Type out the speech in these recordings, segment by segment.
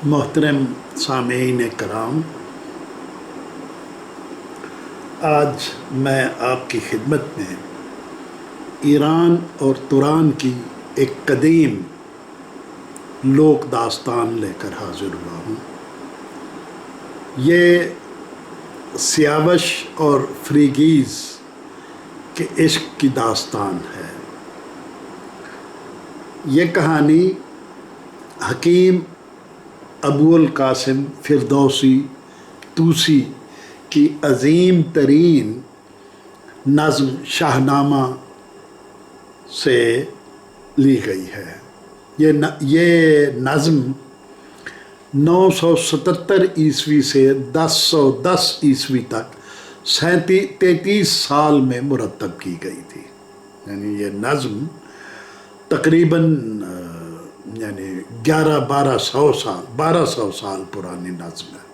محترم سامعین کرام، آج میں آپ کی خدمت میں ایران اور توران کی ایک قدیم لوک داستان لے کر حاضر ہوا ہوں۔ یہ سیاوش اور فریگیز کے عشق کی داستان ہے۔ یہ کہانی حکیم ابو القاسم فردوسی طوسی کی عظیم ترین نظم شاہ نامہ سے لی گئی ہے۔ یہ نظم 977 عیسوی سے 1010 عیسوی تک 33 سال میں مرتب کی گئی تھی۔ یعنی یہ نظم تقریباً 1200 سال پرانی نظم ہے۔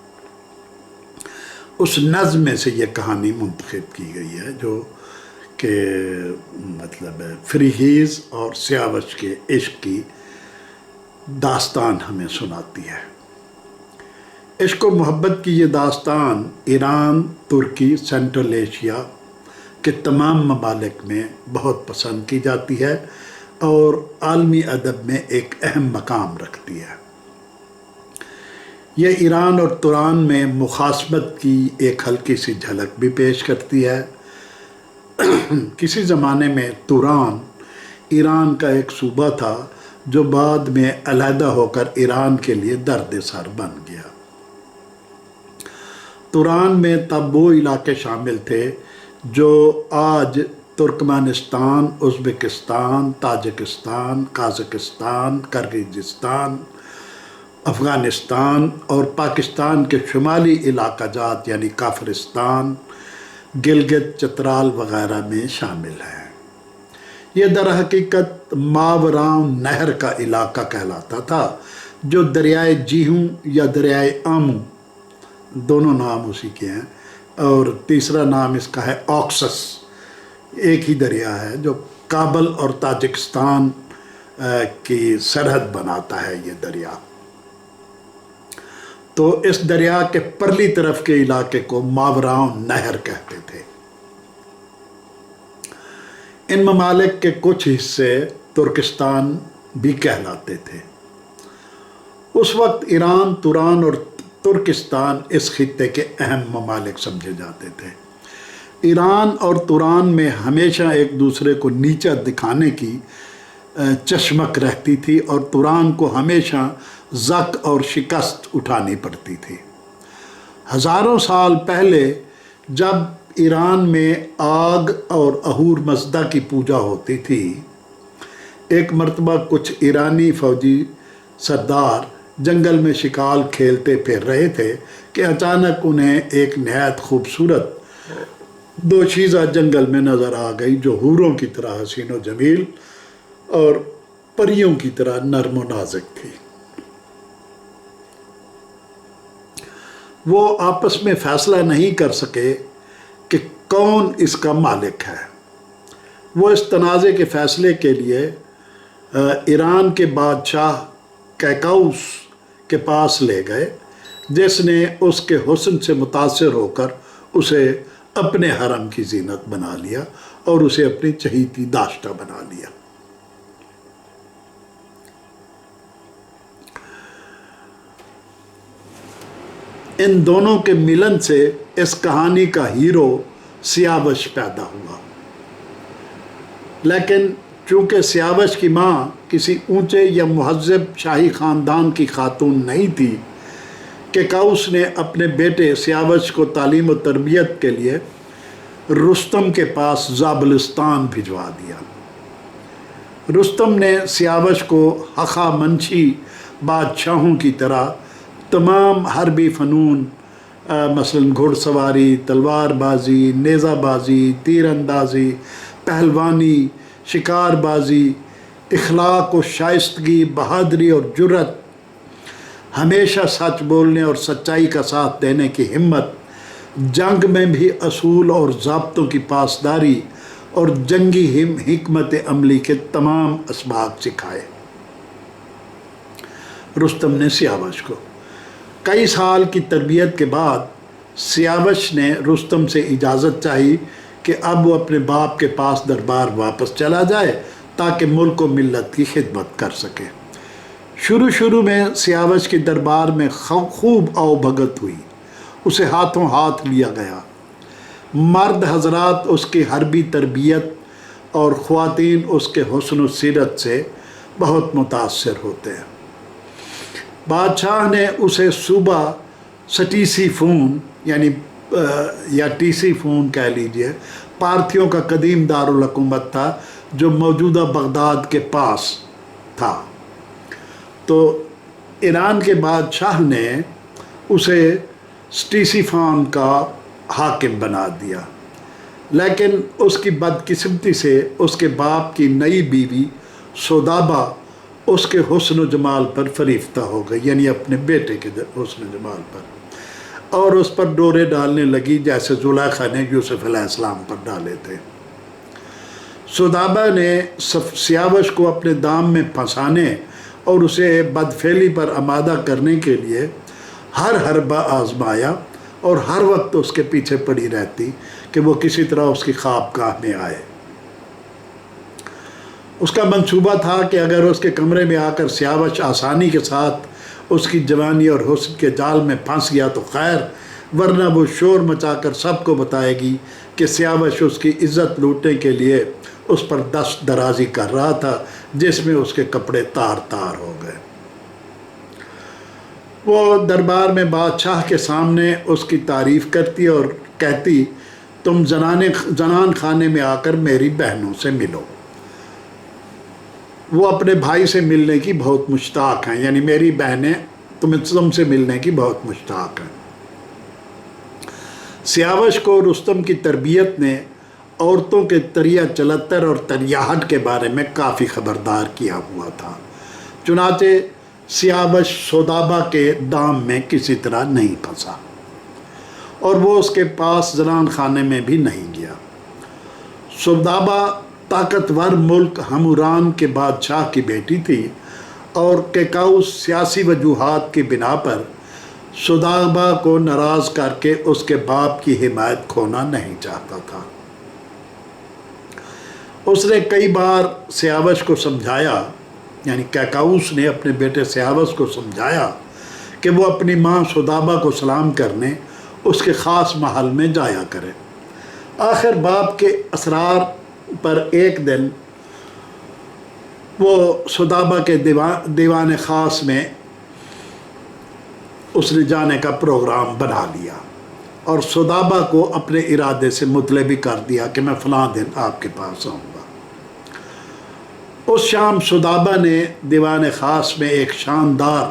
اس نظم میں سے یہ کہانی منتخب کی گئی ہے جو کہ فریگیز اور سیاوش کے عشق کی داستان ہمیں سناتی ہے۔ عشق و محبت کی یہ داستان ایران، ترکی، سینٹرل ایشیا کے تمام ممالک میں بہت پسند کی جاتی ہے اور عالمی ادب میں ایک اہم مقام رکھتی ہے۔ یہ ایران اور توران میں مخاصمت کی ایک ہلکی سی جھلک بھی پیش کرتی ہے۔ کسی زمانے میں توران ایران کا ایک صوبہ تھا جو بعد میں علیحدہ ہو کر ایران کے لیے درد سر بن گیا۔ توران میں تب وہ علاقے شامل تھے جو آج Turkmenistan, Uzbekistan, Tajikistan, Kazakhstan, Kyrgyzstan, Afghanistan اور پاکستان کے شمالی علاقہ جات یعنی کافرستان، گلگت، چترال وغیرہ میں شامل ہیں۔ یہ در حقیقت ماوراء نہر کا علاقہ کہلاتا تھا جو دریائے جیہوں یا دریائے آمو، دونوں نام اسی کے ہیں، اور تیسرا نام اس کا ہے آکسس، ایک ہی دریا ہے جو کابل اور تاجکستان کی سرحد بناتا ہے۔ یہ دریا تو اس دریا کے پرلی طرف کے علاقے کو ماوراء نہر کہتے تھے۔ ان ممالک کے کچھ حصے ترکستان بھی کہلاتے تھے۔ اس وقت ایران، توران اور ترکستان اس خطے کے اہم ممالک سمجھے جاتے تھے۔ ایران اور توران میں ہمیشہ ایک دوسرے کو نیچا دکھانے کی چشمک رہتی تھی اور توران کو ہمیشہ ضک اور شکست اٹھانی پڑتی تھی۔ ہزاروں سال پہلے جب ایران میں آگ اور اہور مزدہ کی پوجا ہوتی تھی، ایک مرتبہ کچھ ایرانی فوجی سردار جنگل میں شکار کھیلتے پھر رہے تھے کہ اچانک انہیں ایک نہایت خوبصورت دوشیزہ جنگل میں نظر آ گئی جو حوروں کی طرح حسین و جمیل اور پریوں کی طرح نرم و نازک تھی۔ وہ آپس میں فیصلہ نہیں کر سکے کہ کون اس کا مالک ہے۔ وہ اس تنازع کے فیصلے کے لیے ایران کے بادشاہ کیکاؤس کے پاس لے گئے، جس نے اس کے حسن سے متاثر ہو کر اسے اپنے حرم کی زینت بنا لیا اور اسے اپنی چہیتی داشتہ بنا لیا۔ ان دونوں کے ملن سے اس کہانی کا ہیرو سیاوش پیدا ہوا، لیکن چونکہ سیاوش کی ماں کسی اونچے یا مہذب شاہی خاندان کی خاتون نہیں تھی، کیکاؤس نے اپنے بیٹے سیاوش کو تعلیم و تربیت کے لیے رستم کے پاس زابلستان بھجوا دیا۔ رستم نے سیاوش کو ہخامنشی بادشاہوں کی طرح تمام حربی فنون مثلاً گھڑ سواری، تلوار بازی، نیزہ بازی، تیر اندازی، پہلوانی، شکار بازی، اخلاق و شائستگی، بہادری اور جرأت، ہمیشہ سچ بولنے اور سچائی کا ساتھ دینے کی ہمت، جنگ میں بھی اصول اور ضابطوں کی پاسداری اور جنگی حکمت عملی کے تمام اسباق سکھائے۔ رستم نے سیاوش کو کئی سال کی تربیت کے بعد سیاوش نے رستم سے اجازت چاہی کہ اب وہ اپنے باپ کے پاس دربار واپس چلا جائے تاکہ ملک و ملت کی خدمت کر سکے۔ شروع میں سیاوش کے دربار میں خوب آؤ بھگت ہوئی، اسے ہاتھوں ہاتھ لیا گیا۔ مرد حضرات اس کی حربی تربیت اور خواتین اس کے حسن و سیرت سے بہت متاثر ہوتے ہیں۔ بادشاہ نے اسے صوبہ سٹیسی فون یا ٹیسی فون کہہ لیجئے، پارتھیوں کا قدیم دارالحکومت تھا جو موجودہ بغداد کے پاس تھا، تو ایران کے بادشاہ نے اسے سٹیسی فون کا حاکم بنا دیا، لیکن اس کی بدقسمتی سے اس کے باپ کی نئی بیوی سودابا اس کے حسن و جمال پر فریفتہ ہو گئی، یعنی اپنے بیٹے کے حسن و جمال پر، اور اس پر ڈورے ڈالنے لگی جیسے زلیخا نے یوسف علیہ السلام پر ڈالے تھے۔ سودابا نے سیاوش کو اپنے دام میں پھنسانے اور اسے بدفعلی پر آمادہ کرنے کے لیے ہر حربہ آزمایا اور ہر وقت اس کے پیچھے پڑی رہتی کہ وہ کسی طرح اس کی خوابگاہ میں آئے۔ اس کا منصوبہ تھا کہ اگر اس کے کمرے میں آ کر سیاوش آسانی کے ساتھ اس کی جوانی اور حسن کے جال میں پھنس گیا تو خیر، ورنہ وہ شور مچا کر سب کو بتائے گی کہ سیاوش اس کی عزت لوٹنے کے لیے اس پر دست درازی کر رہا تھا، جس میں اس کے کپڑے تار تار ہو گئے۔ وہ دربار میں بادشاہ کے سامنے اس کی تعریف کرتی اور کہتی، تم زنان خانے میں آ کر میری بہنوں سے ملو۔ وہ اپنے بھائی سے ملنے کی بہت مشتاق ہیں، یعنی میری بہنیں تم سے ملنے کی بہت مشتاق ہیں۔ سیاوش کو رستم کی تربیت نے عورتوں کے طریہ چلتر اور طریاہٹ کے بارے میں کافی خبردار کیا ہوا تھا، چنانچہ سیاوش سودابا کے دام میں کسی طرح نہیں پھنسا اور وہ اس کے پاس زنان خانے میں بھی نہیں گیا۔ سودابا طاقتور ملک ہموران کے بادشاہ کی بیٹی تھی اور کیکاؤس سیاسی وجوہات کی بنا پر سودابا کو ناراض کر کے اس کے باپ کی حمایت کھونا نہیں چاہتا تھا۔ اس نے کئی بار سیاوش کو سمجھایا، یعنی کیکاؤس نے اپنے بیٹے سیاوش کو سمجھایا کہ وہ اپنی ماں سودابا کو سلام کرنے اس کے خاص محل میں جایا کرے۔ آخر باپ کے اصرار پر ایک دن وہ سودابا کے دیوان خاص میں اس نے جانے کا پروگرام بنا لیا اور سودابا کو اپنے ارادے سے مطلع بھی کر دیا کہ میں فلاں دن آپ کے پاس آؤں گا۔ اس شام سودابا نے دیوان خاص میں ایک شاندار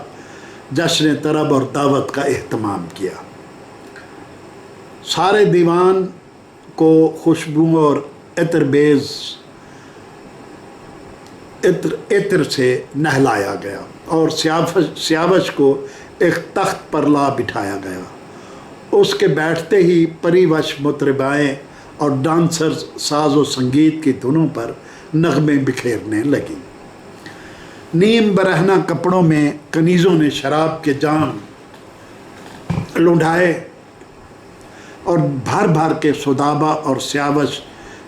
جشن طرب اور دعوت کا اہتمام کیا۔ سارے دیوان کو خوشبو اور عطر سے نہلایا گیا اور سیاوش کو ایک تخت پر لا بٹھایا گیا۔ اس کے بیٹھتے ہی پری وش مطربائیں اور ڈانسرز ساز و سنگیت کی دھنوں پر نغمے بکھیرنے لگیں۔ نیم برہنہ کپڑوں میں کنیزوں نے شراب کے جام لنڈھائے اور بھر بھر کے سودابا اور سیاوش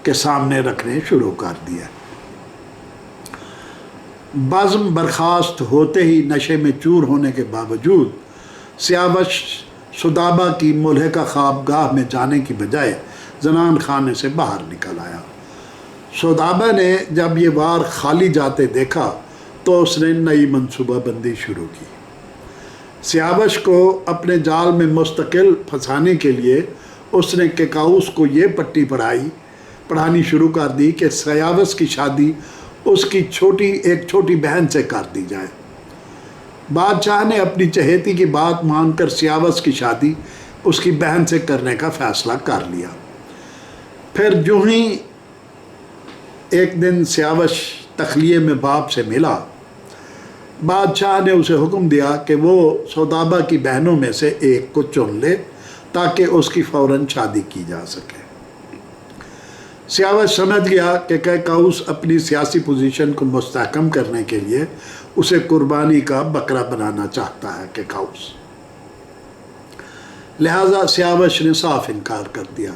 کے سامنے رکھنے شروع کر دیا۔ بزم برخاست ہوتے ہی نشے میں چور ہونے کے باوجود سیاوش سودابا کی ملحقہ خوابگاہ میں جانے کی بجائے زنان خانے سے باہر نکل آیا۔ سودابا نے جب یہ وار خالی جاتے دیکھا تو اس نے نئی منصوبہ بندی شروع کی۔ سیاوش کو اپنے جال میں مستقل پھنسانے کے لیے اس نے کیکاؤس کو یہ پٹی پڑھانی شروع کر دی کہ سیاوش کی شادی اس کی ایک چھوٹی بہن سے کر دی جائے۔ بادشاہ نے اپنی چہیتی کی بات مان کر سیاوش کی شادی اس کی بہن سے کرنے کا فیصلہ کر لیا۔ پھر جو ہی ایک دن سیاوش تخلیے میں باپ سے ملا، بادشاہ نے اسے حکم دیا کہ وہ سودابا کی بہنوں میں سے ایک کو چن لے تاکہ اس کی فوراً شادی کی جا سکے۔ سیاوش سمجھ گیا کہ کیکاؤس اپنی سیاسی پوزیشن کو مستحکم کرنے کے لیے اسے قربانی کا بکرا بنانا چاہتا ہے۔ کیکاؤس لہٰذا سیاوش نے صاف انکار کر دیا۔